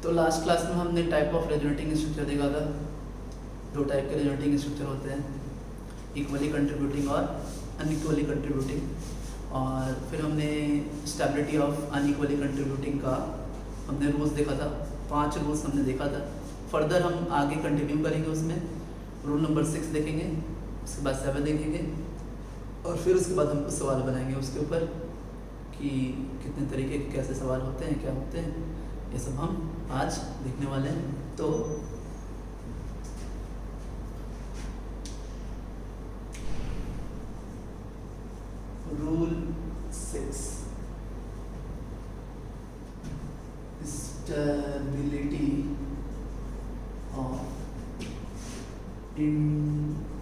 तो last class में हमने टाइप ऑफ रेजोनेटिंग स्ट्रक्चर देखा था। दो टाइप के रेजोनेटिंग स्ट्रक्चर होते हैं, इक्वली कंट्रीब्यूटिंग और अनइक्वली कंट्रीब्यूटिंग। और फिर हमने स्टेबिलिटी ऑफ अनइक्वली कंट्रीब्यूटिंग का हमने रूल्स देखा था, 5 रूल्स हमने देखा था। फर्दर हम आगे कंटिन्यू करेंगे, उसमें रूल नंबर 6 देखेंगे, उसके बाद 7 देखेंगे और फिर उसके बाद हम कुछ सवाल बनाएंगे उसके ऊपर कि कितने तरीके के कैसे सवाल होते हैं, क्या होते हैं, ये सब हम आज देखने वाले हैं। तो रूल 6, स्टेबिलिटी ऑफ इंटरमीडिएट।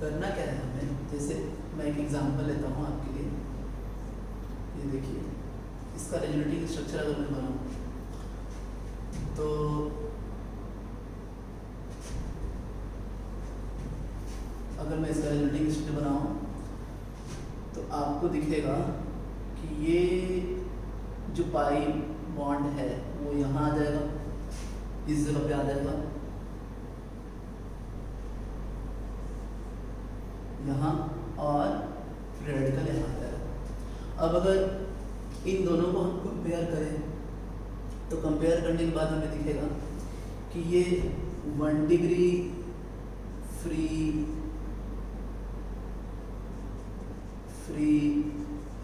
करना क्या है हमें, जैसे मैं एक एग्जांपल लेता हूँ आपके लिए। ये देखिए, इसका रेजोनेटिंग स्ट्रक्चर अगर मैं बनाऊँ तो अगर मैं इसका रेजोनेटिंग स्ट्रक्चर बनाऊँ तो आपको दिखेगा कि ये जो पाई बॉन्ड है वो यहाँ आ जाएगा, इस जगह पे आ जाएगा, यहाँ, और रेडिकल यहाँ आ जाएगा। अब अगर इन दोनों को हम कंपेयर करें तो कंपेयर करने के बाद हमें दिखेगा कि ये 1 डिग्री फ्री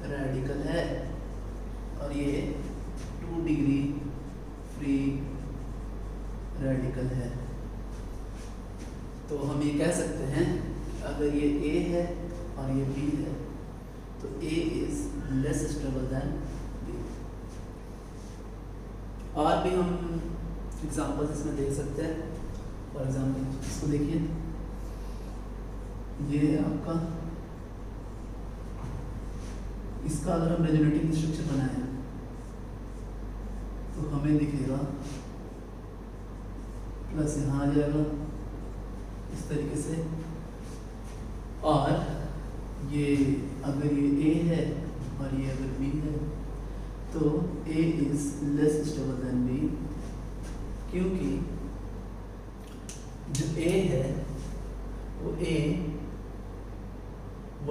रेडिकल है और ये 2 डिग्री फ्री रेडिकल है। तो हम ये कह सकते हैं अगर ये A है और ये B है तो A is less stable then B। और भी हम एग्जांपल्स इसमें देख सकते हैं। फॉर एग्जांपल इसको देखिए, ये है आपका, इसका अगर हम रेजोनेटिंग स्ट्रक्चर बनाएं तो हमें दिखेगा प्लस यहाँ आ जाएगा इस तरीके से। और ये अगर ये A है और ये अगर B है तो A is less stable then B, क्योंकि जो A है वो A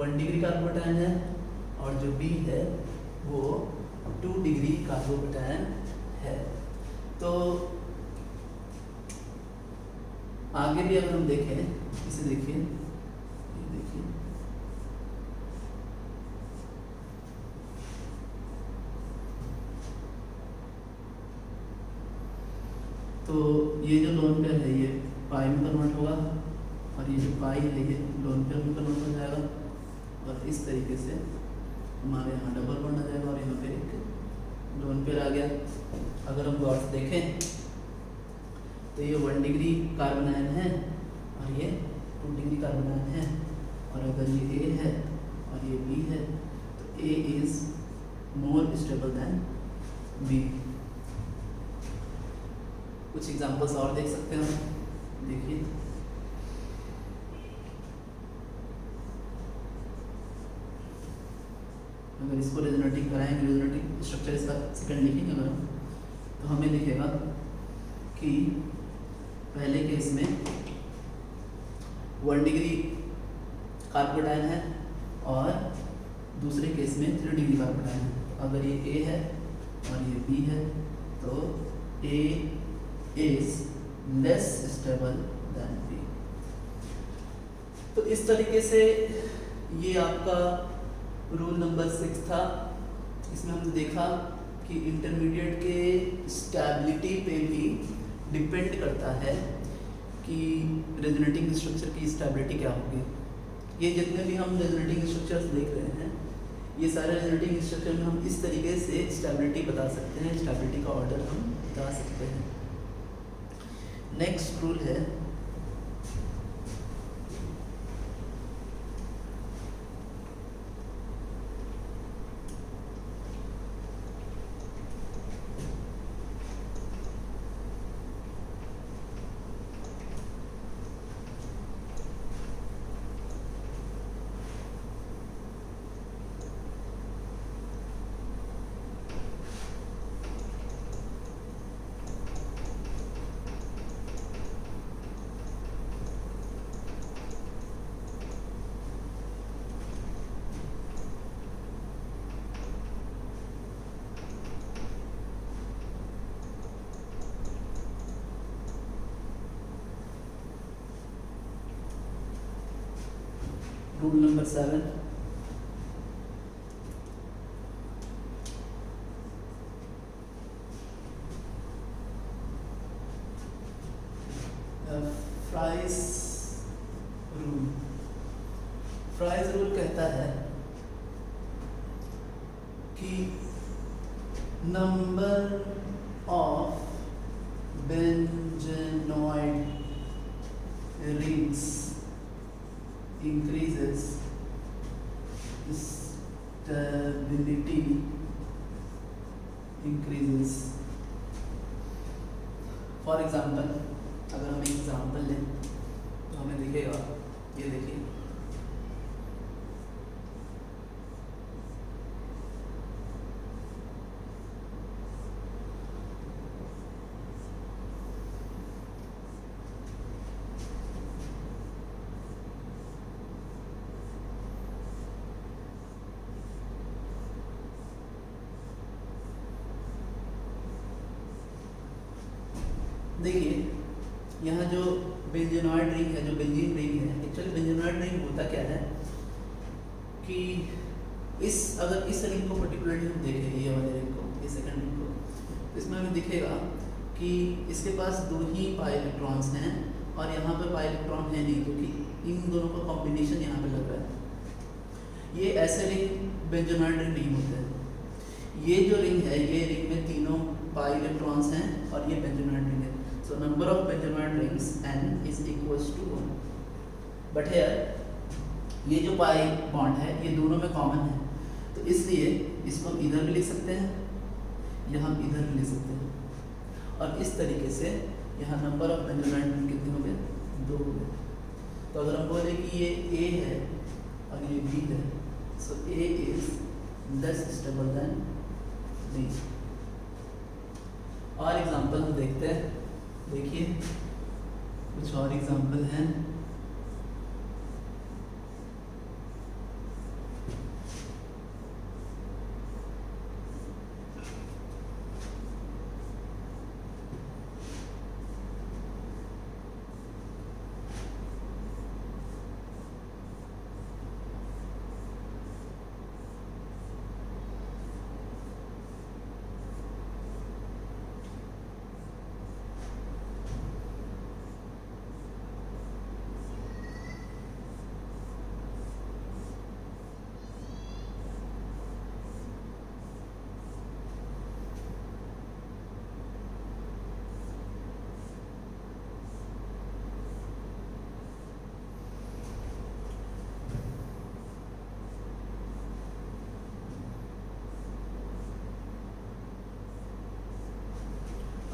1 डिग्री कार्बोकैटायन है और जो B है वो 2 डिग्री कार्बोकैटायन है। तो आगे भी अगर हम देखें, इसे देखिए, ये देखिए, तो ये जो लोन पेयर है ये पाई में कन्वर्ट होगा और ये जो पाई है ये लोन पेयर में कन्वर्ट हो जाएगा और इस तरीके से हमारे यहाँ डबल बॉन्ड आ जाएगा और यहाँ पे एक लोन पेयर आ गया। अगर हम गौर से देखें तो ये 1 डिग्री कार्बन आयन है और ये 2 डिग्री कार्बन आयन है, और अगर ये A है और ये B है तो A is more stable then B। कुछ एग्जांपल्स और देख सकते हैं हम, देखिए, अगर इसको रेजोनेटिंग कराएंगे, रेजोनेटिंग स्ट्रक्चर इसका सेकंड लिखेंगे अगर हम, तो हमें दिखेगा कि पहले केस में 1 डिग्री कार्बोकैटायन है और दूसरे केस में 3 डिग्री कार्बोकैटायन है। अगर ये A है और ये B है तो A is less stable then B। तो इस तरीके से ये आपका रूल नंबर 6 था। इसमें हमने देखा कि इंटरमीडिएट के स्टेबिलिटी पे भी डिपेंड करता है कि रेजोनेटिंग स्ट्रक्चर की स्टेबिलिटी क्या होगी। ये जितने भी हम रेजोनेटिंग स्ट्रक्चर्स देख रहे हैं ये सारे रेजोनेटिंग स्ट्रक्चर में हम इस तरीके से स्टेबिलिटी बता सकते हैं, स्टेबिलिटी का ऑर्डर हम बता सकते हैं। नेक्स्ट रूल है rule number 7, fries rule. Fries rule कहता है कि number of benzenoid rings increases stability increases। For example अगर हम एग्जाम्पल लें तो हमें दिखेगा, ये देखिए देखिए यहाँ जो बेंजीनॉइड रिंग है, जो बेंजीन रिंग है, एक्चुअली बेंजीनॉइड रिंग होता क्या है कि अगर इस रिंग को पर्टिकुलरली हम देखें, ये वाले रिंग को, ये सेकंड रिंग को, तो इसमें हमें दिखेगा कि इसके पास 2 ही पाई इलेक्ट्रॉन्स हैं और यहाँ पर पाई इलेक्ट्रॉन है नहीं, क्योंकि इन दोनों का कॉम्बिनेशन यहाँ पे लग रहा है। ये ऐसे रिंग बेंजीनॉइड रिंग नहीं होते हैं। ये जो रिंग है, ये रिंग में तीनों पाई इलेक्ट्रॉन्स हैं और ये बेंजीनॉइड रिंग है। So number of benzenoid rings n is equals to 1. But here ये जो पाई बॉन्ड है ये दोनों में कॉमन है, तो इसलिए इसको हम इधर भी लिख सकते हैं, यहाँ हम इधर भी लिख सकते हैं, और इस तरीके से यहाँ नंबर ऑफ बेंजीनॉइड रिंग कितने हो गए? 2 हो गए। तो अगर हम बोले कि ये A है और ये B है, so A is less stable than B। और एग्जाम्पल हम देखते हैं, देखिए कुछ और एग्जाम्पल हैं।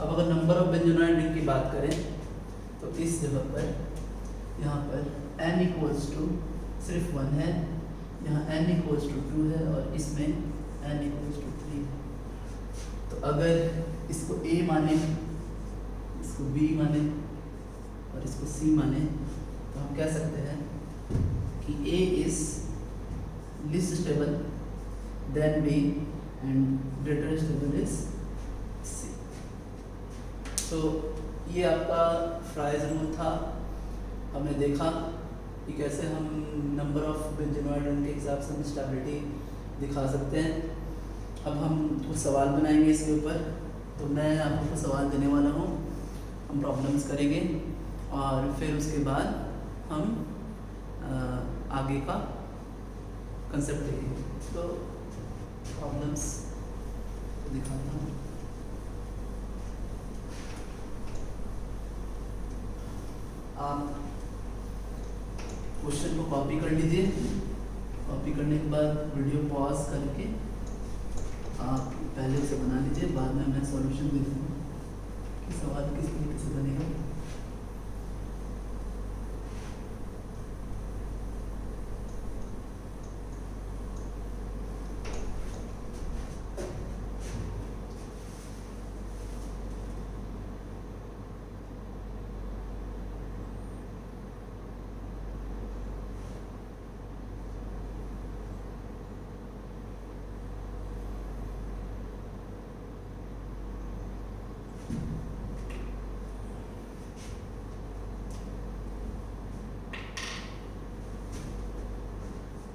अब अगर नंबर ऑफ बेंजीनॉइड रिंग की बात करें तो इस जगह पर यहाँ पर n इक्वल्स टू सिर्फ 1 है, यहाँ n इक्वल्स टू 2 है और इसमें n इक्वल्स टू 3 है। तो अगर इसको a माने, इसको b माने और इसको c माने, तो हम कह सकते हैं कि a is least stable then b and greater stable is c। तो ये आपका फ्राइज रूल था। हमने देखा कि कैसे हम नंबर ऑफ बेंजीनॉइड रिंग के हिसाब से हम स्टेबिलिटी दिखा सकते हैं। अब हम कुछ सवाल बनाएंगे इसके ऊपर, तो मैं आपको सवाल देने वाला हूँ, हम प्रॉब्लम्स करेंगे और फिर उसके बाद हम आगे का कंसेप्ट देखेंगे। तो प्रॉब्लम्स दिखाता हूँ। आप क्वेश्चन को कॉपी कर लीजिए, कॉपी करने के बाद वीडियो पॉज करके आप पहले उसे बना लीजिए, बाद में मैं सॉल्यूशन दे दूँगा कि सवाल किस तरीके से बनेगा।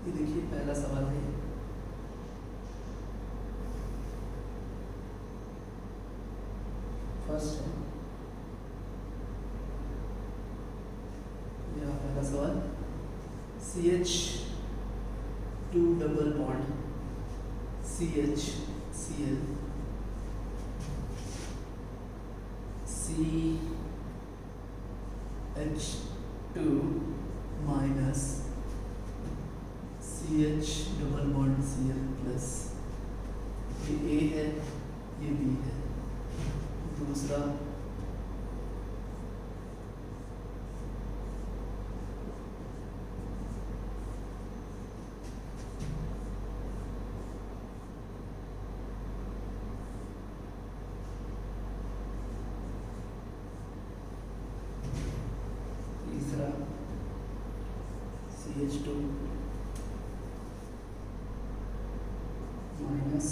ये देखिए पहला सवाल है, फर्स्ट है यह पहला सवाल। CH2 double bond CHCl CH2 minus CH double bond Cl plus, ये A है ये B है। दूसरा तीसरा CH2 minus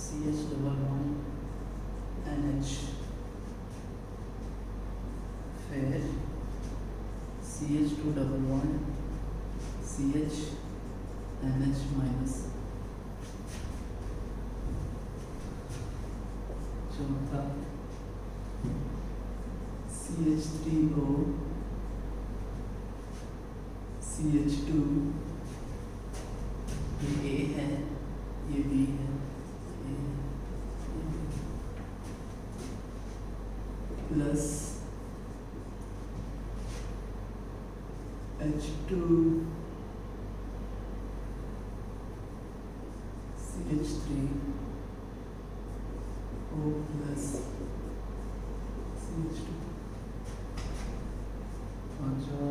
CH double bond NH, फिर CH2 double bond CH NH minus. चौथा CH3O CH2, ये A है ये B है, plus H2 CH3O plus CH2, पांचवा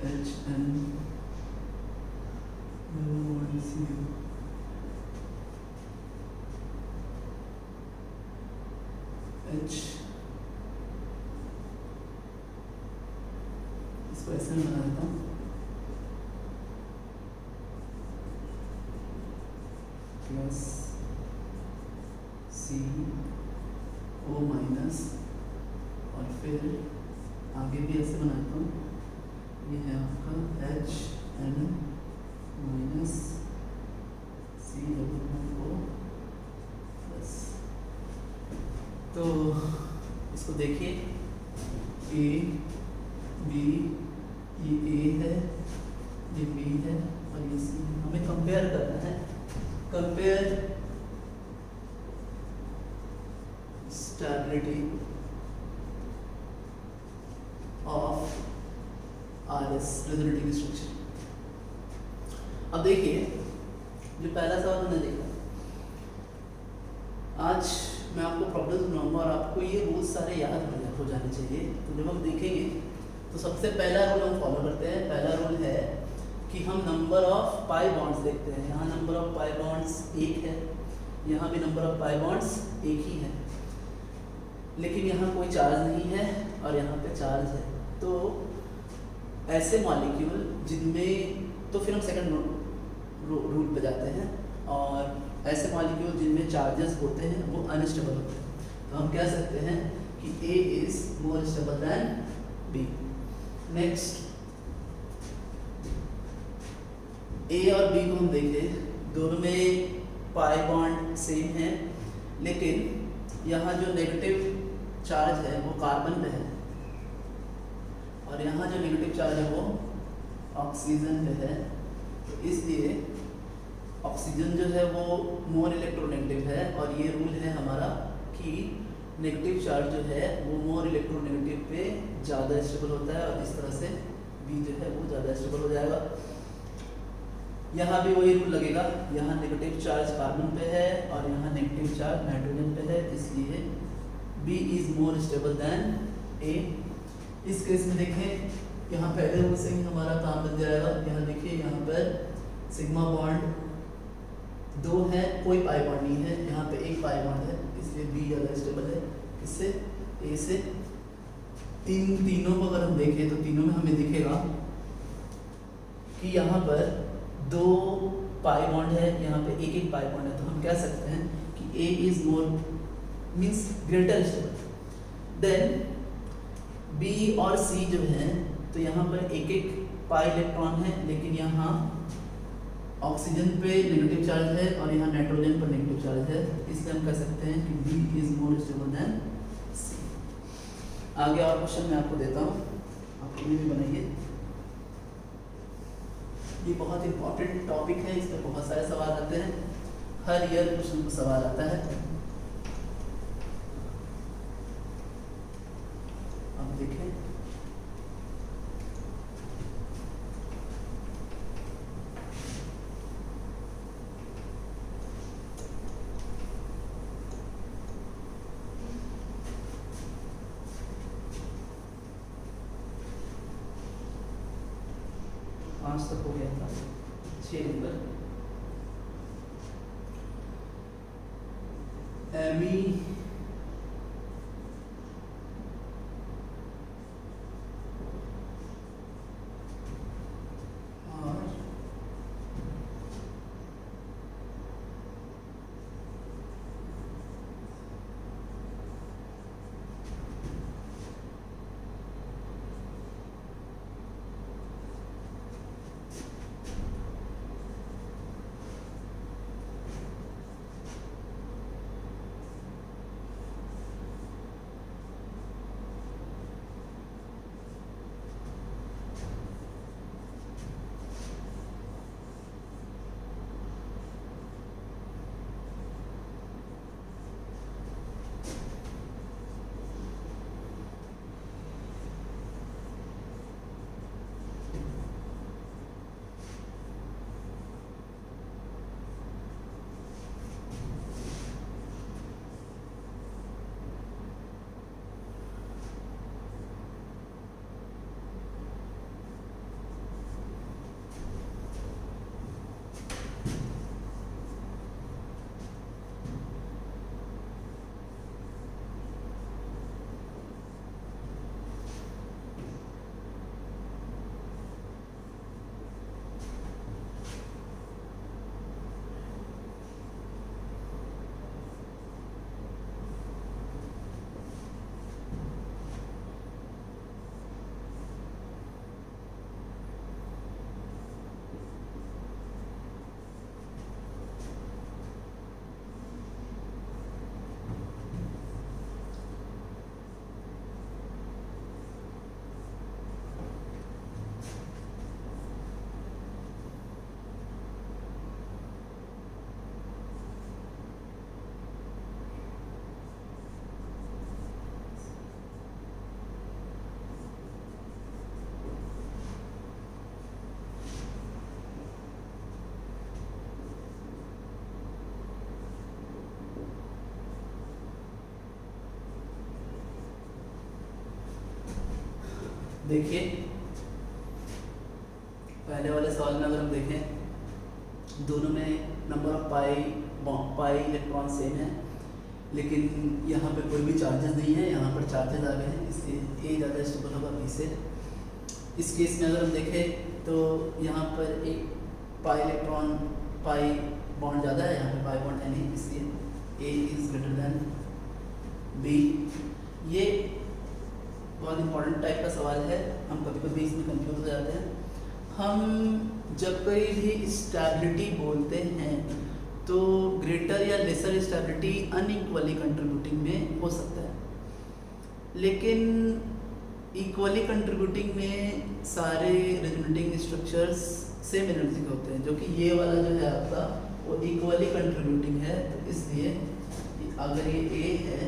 HN CU, H इसको ऐसे में बना देता हूँ, प्लस CO माइनस, और फिर आगे भी ऐसे बनाता हूँ, ये है आपका HN माइनस CO प्लस। तो इसको देखिए A B, ये A है ये B है और ये C है। हमें कंपेयर करना है, compare stability of RS resonating structure. अब देखिए जो पहला सवाल हमने देखा, आज मैं आपको प्रॉब्लम सुनाऊंगा और आपको ये रूल्स सारे याद हो जाने चाहिए। तो जब हम देखेंगे तो सबसे पहला रूल हम फॉलो करते हैं। पहला रूल है कि हम नंबर ऑफ पाई बॉन्ड्स देखते हैं। यहाँ नंबर ऑफ पाई बॉन्ड्स 1 है, यहाँ भी नंबर ऑफ पाई बॉन्ड्स 1 ही है, लेकिन यहाँ कोई चार्ज नहीं है और यहाँ पे चार्ज है। तो ऐसे मॉलिक्यूल जिनमें, तो फिर हम सेकंड रूल पे जाते हैं, और ऐसे मॉलिक्यूल जिनमें चार्जेस होते हैं वो अनस्टेबल होते हैं। तो हम कह सकते हैं कि A is more stable than B। Next A और B को हम देखें, दोनों में पाई बॉन्ड सेम है, लेकिन यहाँ जो नेगेटिव चार्ज है वो कार्बन पे है और यहाँ जो नेगेटिव चार्ज है वो ऑक्सीजन पे है। तो इसलिए ऑक्सीजन जो है वो मोर इलेक्ट्रोनेगेटिव है, और ये रूल है हमारा कि नेगेटिव चार्ज जो है वो मोर इलेक्ट्रोनेगेटिव पे ज़्यादा स्टेबल होता है, और इस तरह से B जो है वो ज़्यादा स्टेबल हो जाएगा। यहाँ भी वही रूल लगेगा, यहाँ नेगेटिव चार्ज कार्बन पे है और यहाँ नेगेटिव चार्ज नाइट्रोजन पे है, इसलिए B is more stable then A। इस केस में देखें, यहाँ पहले रूल से ही हमारा काम बन जाएगा। यहाँ देखिए, यहाँ पर सिग्मा बॉन्ड 2 है, कोई पाई बॉन्ड नहीं है, यहाँ पे एक पाई बॉन्ड है, इसलिए B ज़्यादा स्टेबल है। इससे A से तीनों को अगर हम देखें तो तीनों में हमें दिखेगा कि यहाँ पर 2 पाई बॉन्ड है, यहाँ पे एक पाई बॉन्ड है। तो हम कह सकते हैं कि A is more means greater stable. Then B और C जो हैं तो यहाँ पर एक एक पाई इलेक्ट्रॉन है, लेकिन यहाँ ऑक्सीजन पे नेगेटिव चार्ज है और यहाँ नाइट्रोजन पर नेगेटिव चार्ज है, इसलिए हम कह सकते हैं कि B is more stable then C। आगे और क्वेश्चन मैं आपको देता हूँ, आप इन्हें भी बनाइए। ये बहुत इंपॉर्टेंट टॉपिक है, इस पर बहुत सारे सवाल आते हैं, हर ईयर कुछ न कुछ सवाल आता है। अब देखें, आज तक हो गया था 6 नंबर। एमी और देखिए, पहले वाले सवाल में अगर हम देखें, दोनों में number of pi electron same है, लेकिन यहाँ पे कोई भी चार्जेस नहीं है, यहाँ पर चार्जेस आ गए हैं, इसलिए ए ज़्यादा स्टेबल होगा बी से। इस केस में अगर हम देखें तो यहाँ पर एक पाई बॉन्ड ज़्यादा है, यहाँ पर पाई बॉन्ड है नहीं, इसलिए A is greater than B. ये बहुत इंपॉर्टेंट टाइप का सवाल है, हम कभी कभी इसमें कंफ्यूज हो जाते हैं। हम जब कोई भी स्टेबिलिटी बोलते हैं तो ग्रेटर या लेसर स्टेबिलिटी अनइक्वली कंट्रीब्यूटिंग में हो सकता है, लेकिन इक्वली कंट्रीब्यूटिंग में सारे रेजोनेटिंग स्ट्रक्चर्स सेम एनर्जी के होते हैं, जो कि ये वाला जो है आपका वो इक्वली कंट्रीब्यूटिंग है। तो इसलिए अगर ये ए है,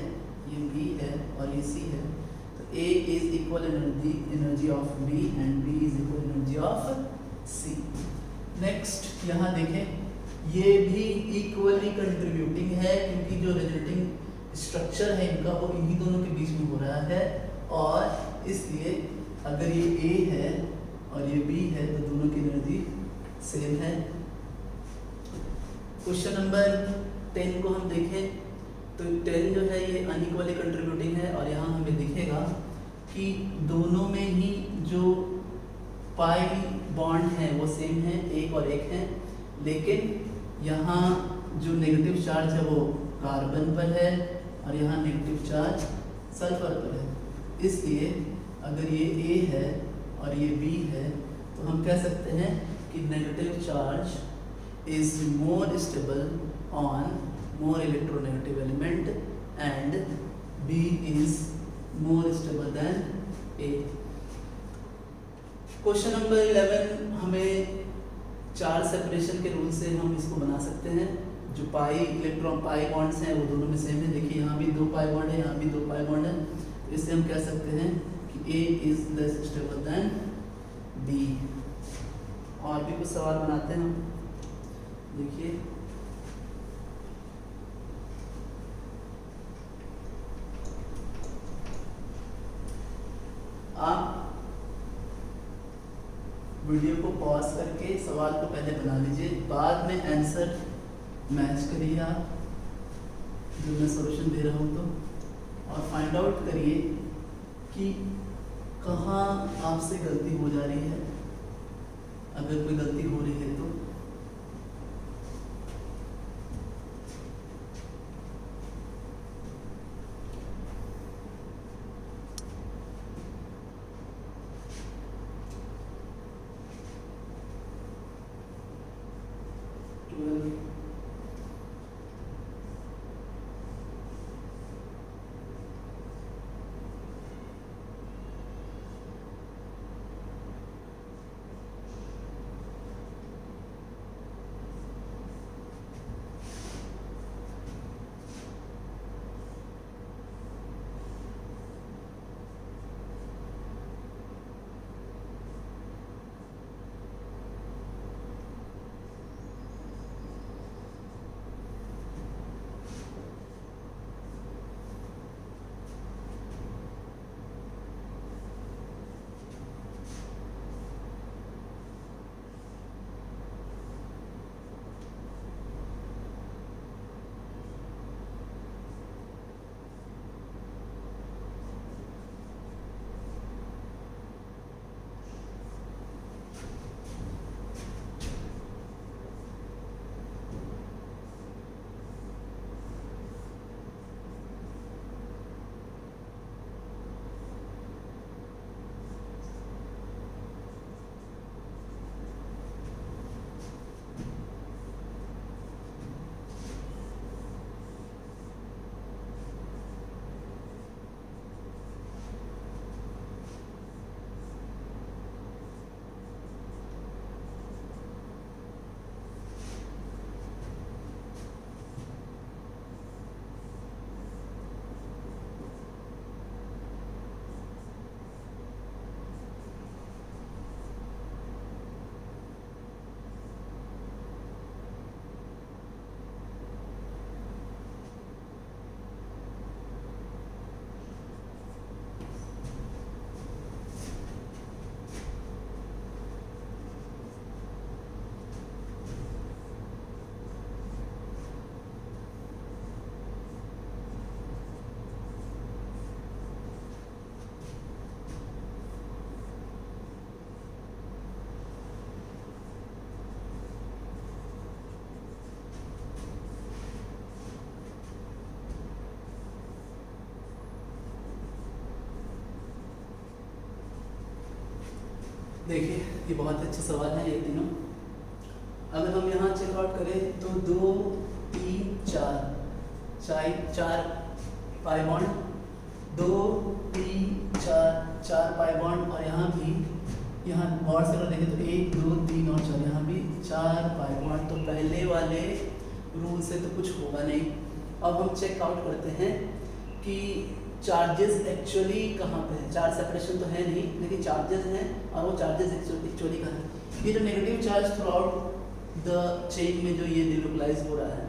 ये बी है और ये सी है, A is equal energy of B and B is equal energy of C। Next यहाँ देखें, ये भी इक्वली कंट्रीब्यूटिंग है, क्योंकि जो रेजोनेटिंग स्ट्रक्चर है इनका वो इन्हीं दोनों के बीच में हो रहा है, और इसलिए अगर ये A है और ये B है तो दोनों की एनर्जी सेम है। क्वेश्चन नंबर 10 को हम देखें तो 10 जो है ये अनइक्वली कंट्रीब्यूटिंग है, और यहाँ हमें दिखेगा कि दोनों में ही जो पाई बॉन्ड है वो सेम है, एक और एक है, लेकिन यहाँ जो नेगेटिव चार्ज है वो कार्बन पर है और यहाँ नेगेटिव चार्ज सल्फर पर है। इसलिए अगर ये A है और ये B है, तो हम कह सकते हैं कि negative charge is more stable on more electronegative element and B is more stable then A। Question number 11 हमें चार्ज सेपरेशन के रूल से हम इसको बना सकते हैं। जो पाई इलेक्ट्रॉन पाई बॉन्ड्स हैं वो दोनों में सेम है। देखिए यहाँ भी 2 पाई बॉन्ड है, यहाँ भी 2 पाई बॉन्ड है, तो इससे हम कह सकते हैं कि A is less stable then B। और भी कुछ सवाल बनाते हैं हम। देखिए आप वीडियो को पॉज करके सवाल को पहले बना लीजिए, बाद में आंसर मैच करिए आप जो मैं सॉल्यूशन दे रहा हूँ तो, और फाइंड आउट करिए कि कहाँ आपसे गलती हो जा रही है। अगर कोई गलती हो रही है तो देखिए ये बहुत अच्छे सवाल हैं ये तीनों। अगर हम यहाँ चेकआउट करें तो 2 3 4 चार पाई बॉन्ड, 2 3 4 पाई बॉन्ड, और यहाँ भी यहाँ गौर से अगर देखें तो 1 2 3 और 4 यहाँ भी 4 पाई बॉन्ड। तो पहले वाले रूल से तो कुछ होगा नहीं। अब हम चेकआउट करते हैं कि चार्जेस एक्चुअली कहाँ पे है। चार्ज सेपरेशन तो है नहीं, लेकिन चार्जेस हैं, और वो चार्जेस एक्चुअली कहाँ है। ये जो negative charge through out the chain में जो ये डिलोकलाइज हो रहा है,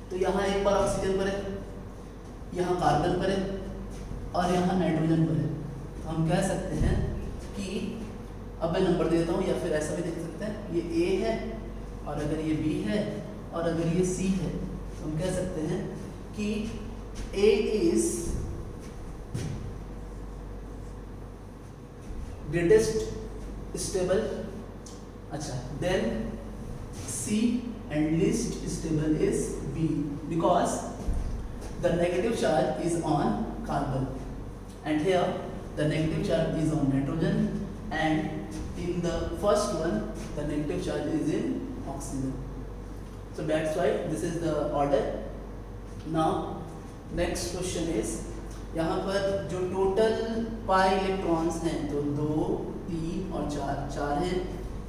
तो यहाँ एक बार ऑक्सीजन पर है, यहाँ कार्बन पर है, और यहाँ नाइट्रोजन पर है। तो हम कह सकते हैं कि अब मैं नंबर देता हूँ, या फिर ऐसा भी देख सकते हैं, ये A है, और अगर ये B है, और अगर ये C है, तो हम कह सकते हैं कि A is greatest stable, अच्छा, then C and least stable is B, because the negative charge is on carbon, and here the negative charge is on nitrogen, and in the first one the negative charge is in oxygen. So that's why this is the order. Now next question is, यहाँ पर जो total pi electrons हैं तो 2, 3 और 4 हैं,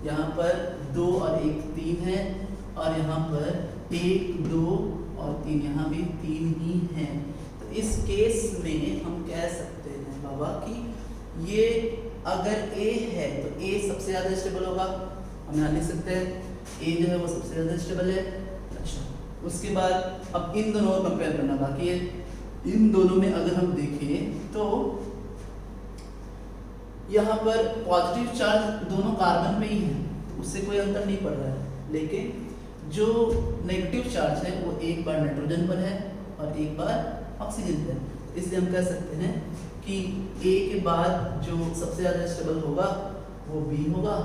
यहाँ पर 2 और 1 3 है, और यहाँ पर 1, 2 और 3, यहाँ भी 3 ही हैं। तो इस केस में हम कह सकते हैं बाबा कि ये अगर A है तो A सबसे ज़्यादा स्टेबल होगा, हम यहाँ लिख सकते हैं A जो है वो सबसे ज़्यादा स्टेबल है। अच्छा, उसके बाद अब इन दोनों को कंपेयर करना बाकी है। इन दोनों में अगर हम देखें तो यहाँ पर पॉजिटिव चार्ज दोनों कार्बन में ही है, तो उससे कोई अंतर नहीं पड़ रहा है, लेकिन जो नेगेटिव चार्ज है वो एक बार नाइट्रोजन पर है और एक बार ऑक्सीजन पर है। इसलिए हम कह सकते हैं कि A के बाद जो सबसे ज़्यादा स्टेबल होगा वो B होगा,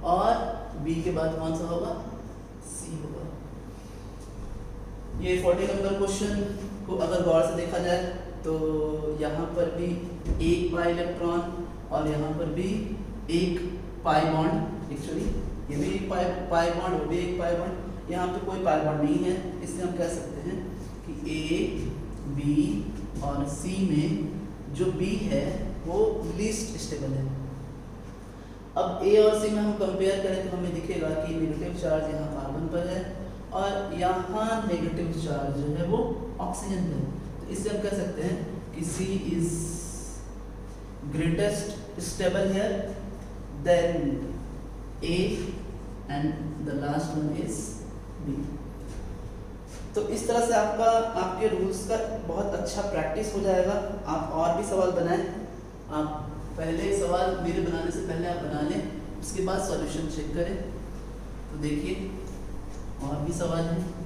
और B के बाद कौन सा होगा, C होगा। ये 40 नंबर क्वेश्चन को अगर गौर से देखा जाए तो यहाँ पर भी एक पाई इलेक्ट्रॉन और यहाँ पर भी एक पाई बॉन्ड, एक्चुअली ये भी एक पाई बॉन्ड, वो भी एक पाई बॉन्ड, यहाँ पे कोई पाई बॉन्ड नहीं है। इसलिए हम कह सकते हैं कि A, B और C में जो B है वो लीस्ट स्टेबल है। अब A और C में हम कंपेयर करें तो हमें दिखेगा कि नेगेटिव चार्ज यहाँ कार्बन पर है और यहाँ नेगेटिव चार्ज जो है वो ऑक्सीजन पर है। तो इससे हम कह सकते हैं कि C is greatest stable here than A and the last one is B। तो इस तरह से आपके रूल्स का बहुत अच्छा प्रैक्टिस हो जाएगा। आप और भी सवाल बनाएं, आप पहले सवाल मेरे बनाने से पहले आप बना लें, उसके बाद सॉल्यूशन चेक करें। तो देखिए और भी सवाल हैं।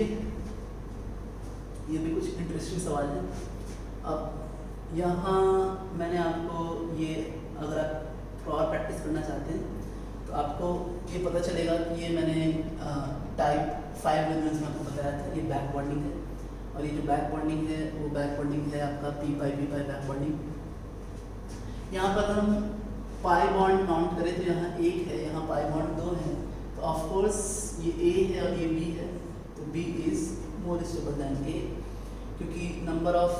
देखिए ये भी कुछ इंटरेस्टिंग सवाल है। अब यहाँ मैंने आपको ये, अगर आप और प्रैक्टिस करना चाहते हैं तो आपको ये पता चलेगा कि ये मैंने टाइप 5 रेजोनेंस में आपको बताया था, ये बैक बॉन्डिंग है। और ये जो बैक बॉन्डिंग है वो बैक बॉन्डिंग है आपका पी पाई बैक बॉन्डिंग। यहाँ पर हम पाई बॉन्ड काउंट करें तो यहाँ एक है, यहाँ पाई बॉन्ड 2 है, तो ऑफ कोर्स ये ए है और ये बी है, तो B is more stable than A, क्योंकि नंबर ऑफ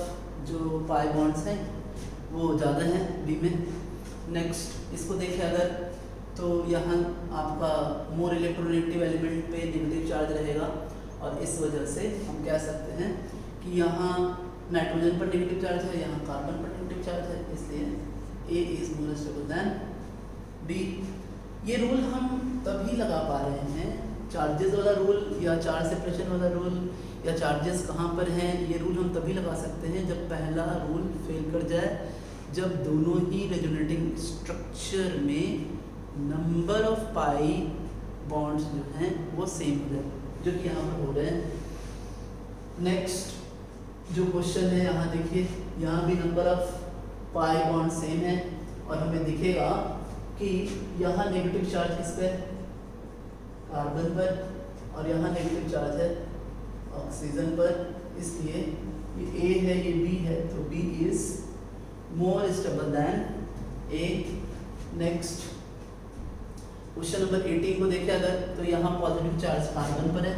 जो पाई बॉन्ड्स हैं वो ज़्यादा हैं बी में। नेक्स्ट इसको देखें अगर, तो यहाँ आपका मोर इलेक्ट्रोनेगेटिव एलिमेंट पे नेगेटिव चार्ज रहेगा, और इस वजह से हम कह सकते हैं कि यहाँ नाइट्रोजन पर नेगेटिव चार्ज है, यहाँ कार्बन पर नेगेटिव चार्ज है, इसलिए A is more stable than B. ये रूल हम तभी लगा पा रहे हैं, चार्जेस वाला रूल या चार्ज सेपरेशन वाला रूल या चार्जेस कहाँ पर हैं, ये रूल हम तभी लगा सकते हैं जब पहला रूल फेल कर जाए, जब दोनों ही रेजोनेटिंग स्ट्रक्चर में नंबर ऑफ पाई बॉन्ड्स जो हैं वो सेम हो जाए, जो कि यहाँ पर हो रहे हैं। नेक्स्ट जो क्वेश्चन है यहाँ देखिए, यहाँ भी number of pi bond same है, और हमें दिखेगा कि यहाँ नेगेटिव चार्ज किस पे, कार्बन पर, और यहाँ नेगेटिव चार्ज है ऑक्सीजन पर, इसलिए ये ए है ये बी है, तो B is more stable than A. Next question number 18 को देखें अगर, तो यहाँ पॉजिटिव चार्ज कार्बन पर है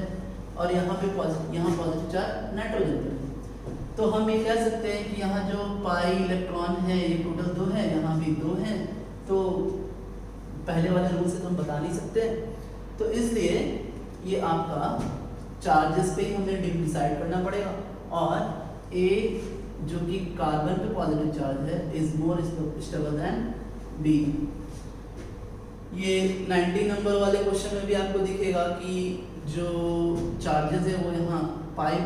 और यहाँ पे पॉजिटिव चार्ज नाइट्रोजन पर है, तो हम ये कह सकते हैं कि यहाँ जो पाई इलेक्ट्रॉन है ये टोटल 2 है, यहाँ भी 2 हैं, तो पहले वाले रूल से तो हम बता नहीं सकते, तो इसलिए ये आपका चार्जेस पे ही हमें डिसाइड करना पड़ेगा, और ए जो कि कार्बन पे पॉजिटिव चार्ज है is more stable than B. ये 19 नंबर वाले क्वेश्चन में भी आपको दिखेगा कि जो चार्जेस है वो यहाँ पाई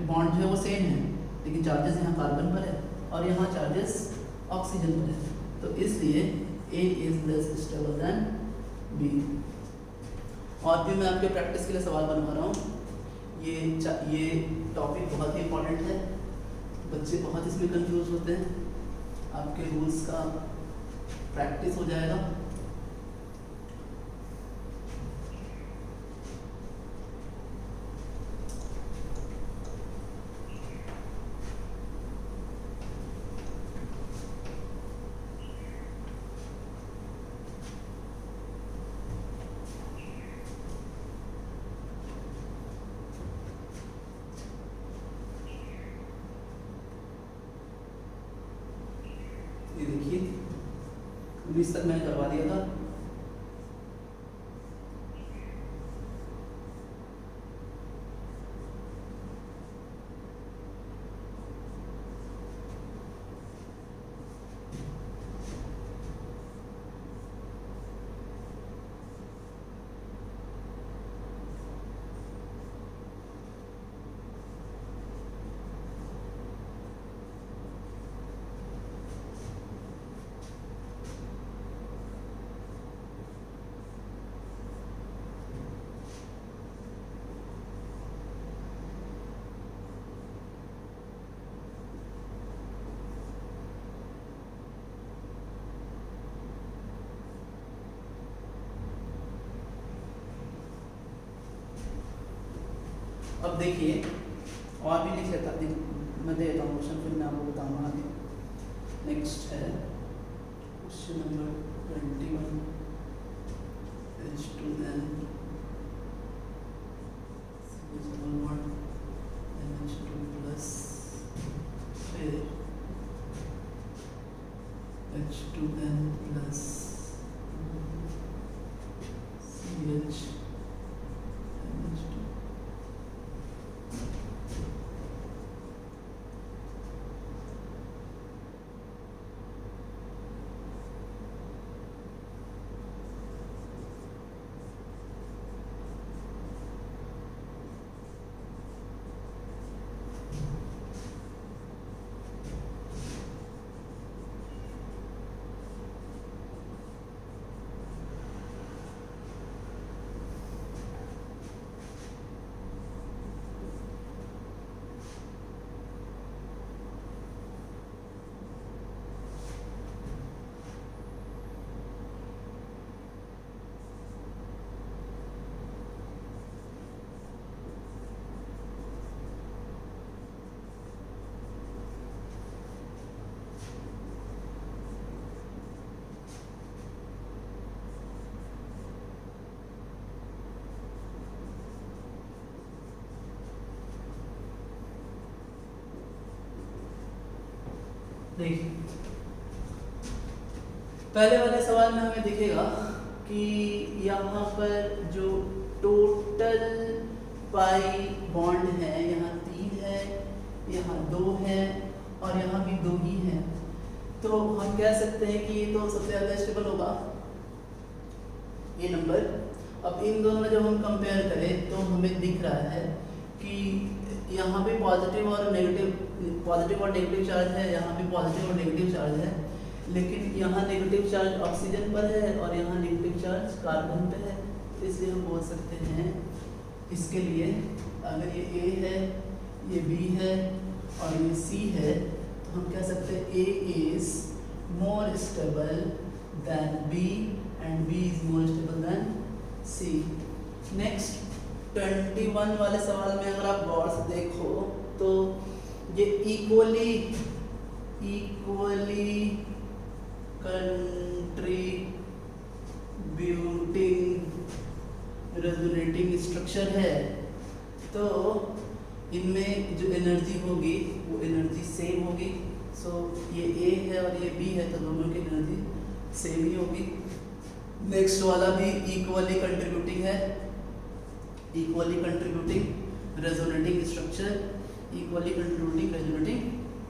बॉन्ड जो है वो सेम है, लेकिन चार्जेस यहाँ कार्बन पर है और यहाँ चार्जेस ऑक्सीजन पर है, तो इसलिए A is less stable than B. और भी मैं आपके प्रैक्टिस के लिए सवाल बनवा रहा हूँ, ये टॉपिक बहुत ही इंपॉर्टेंट है, बच्चे बहुत इसमें कंफ्यूज होते हैं, आपके रूल्स का प्रैक्टिस हो जाएगा। ये देखिए 19 तक मैंने करवा दिया था। अब देखिए और भी लिख लेता, मैं दे देता हूँ क्वेश्चन, फिर मैं आपको बताऊँगा आगे। नेक्स्ट है question number 21, H2N NH2 plus, फिर H2N प्लस CH देखिए पहले वाले सवाल में हमें दिखेगा कि यहाँ पर जो टोटल पाई बॉन्ड है, यहाँ 3 है, यहाँ 2 है और यहाँ भी 2 ही है। तो हम कह सकते हैं कि ये तो सबसे ज़्यादा स्टेबल होगा ये नंबर। अब इन दोनों में जब हम कंपेयर करें तो हमें दिख रहा है कि यहाँ पे पॉजिटिव और नेगेटिव चार्ज है, यहाँ पे पॉजिटिव और नेगेटिव चार्ज है, लेकिन यहाँ नेगेटिव चार्ज ऑक्सीजन पर है और यहाँ नेगेटिव चार्ज कार्बन पे है। तो इसलिए हम बोल सकते हैं इसके लिए, अगर ये A है, ये B है और ये C है, तो हम कह सकते हैं A is more stable than B and B is more stable than C। Next 21 वाले सवाल में अगर आप गौर से देखो तो ये इक्वली कंट्रीब्यूटिंग रेजोनेटिंग स्ट्रक्चर है। तो इनमें जो एनर्जी होगी वो एनर्जी सेम होगी। सो ये A है और ये B है, तो दोनों की एनर्जी सेम ही होगी। नेक्स्ट वाला भी इक्वली कंट्रीब्यूटिंग है, इक्वली कंट्रीब्यूटिंग रेजोनेटिंग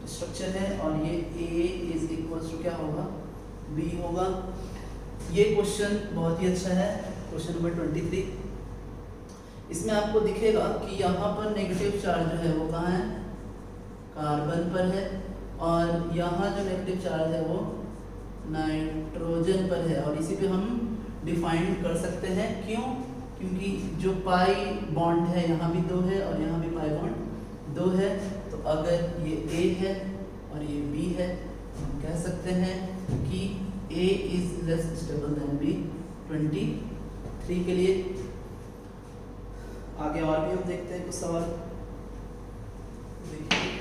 स्ट्रक्चर है और ये A इज इक्वल्स टू क्या होगा, B होगा। ये क्वेश्चन बहुत ही अच्छा है, क्वेश्चन नंबर 23। इसमें आपको दिखेगा कि यहाँ पर नेगेटिव चार्ज जो है वो कहाँ है, कार्बन पर है, और यहाँ जो नेगेटिव चार्ज है वो नाइट्रोजन पर है। और इसी पे हम डिफाइन कर सकते हैं, क्यों? क्योंकि जो पाई बॉन्ड है यहाँ भी 2 है और यहाँ भी पाई बॉन्ड 2 है। तो अगर ये A है और ये B है, हम कह सकते हैं कि A is less stable then B। 23 के लिए आगे और भी हम देखते हैं कुछ सवाल। देखिए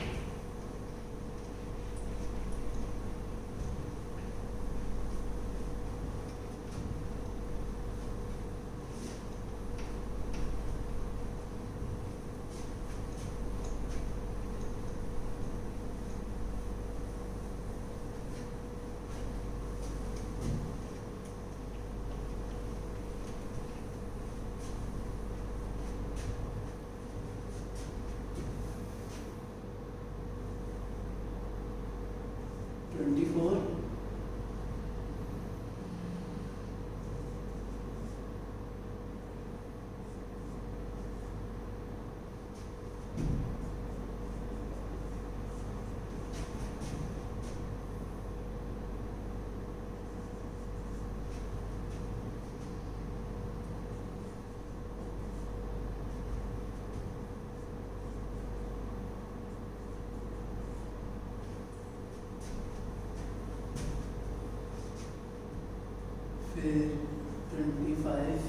फिर 25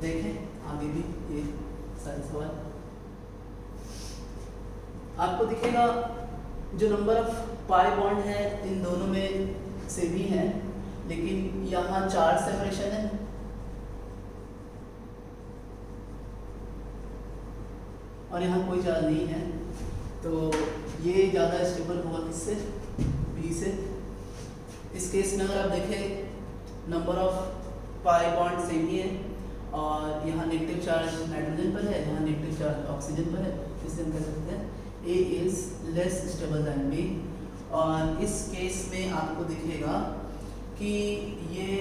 देखें आगे भी ये सारे सवाल आपको दिखेगा। जो नंबर ऑफ पाई बॉन्ड है इन दोनों में सेम ही है, लेकिन यहाँ चार्ज सेपरेशन है और यहाँ कोई चार्ज नहीं है, तो ये ज़्यादा स्टेबल होगा किससे, बी से। इस केस में अगर आप देखें number of pi bond same ही है, और यहाँ नेगेटिव चार्ज नाइट्रोजन पर है, यहाँ नेगेटिव चार्ज ऑक्सीजन पर है, इसलिए हम कह सकते हैं A is less stable than B। और इस केस में आपको दिखेगा कि ये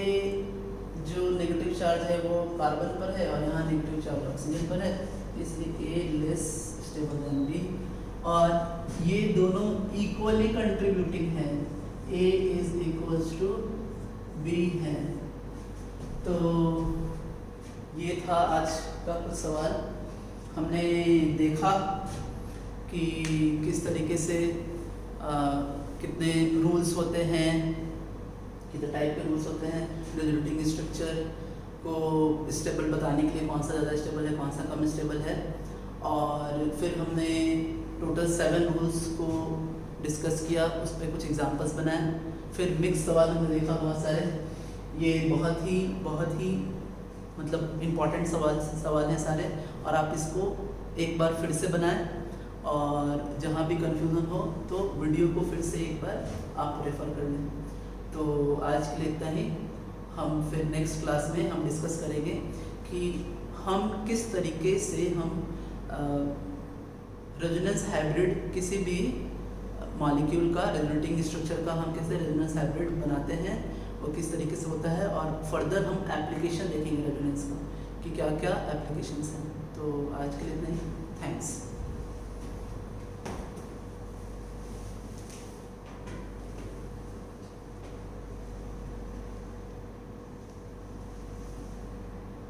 जो नेगेटिव चार्ज है वो कार्बन पर है और यहाँ नेगेटिव चार्ज ऑक्सीजन पर है, इसलिए A less stable than B। और ये दोनों इक्वली कंट्रीब्यूटिंग हैं, A is equals to B है। तो ये था आज का कुछ सवाल। हमने देखा कि किस तरीके से कितने रूल्स होते हैं, कितने टाइप के रूल्स होते हैं रेजोनेटिंग स्ट्रक्चर को स्टेबल बताने के लिए, कौन सा ज़्यादा स्टेबल है, कौन सा कम स्टेबल है। और फिर हमने टोटल 7 रूल्स को डिस्कस किया, उस पर कुछ एग्जांपल्स बनाए। फिर मिक्स सवाल हमने देखा बहुत सारे, ये बहुत ही मतलब इम्पॉर्टेंट सवाल हैं सारे, और आप इसको एक बार फिर से बनाएं, और जहाँ भी कंफ्यूजन हो तो वीडियो को फिर से एक बार आप रेफ़र कर लें। तो आज के लिए इतना ही। हम फिर नेक्स्ट क्लास में हम डिस्कस करेंगे कि हम किस तरीके से हम रेजोनेंस हाइब्रिड किसी भी मॉलिक्यूल का रेजोनेटिंग स्ट्रक्चर का हम कैसे रेजोनेंस हाइब्रिड बनाते हैं, वो किस तरीके से होता है, और फर्दर हम एप्लीकेशन देखेंगे रेजोनेंस का कि क्या क्या एप्लीकेशंस हैं। तो आज के लिए इतना ही। थैंक्स।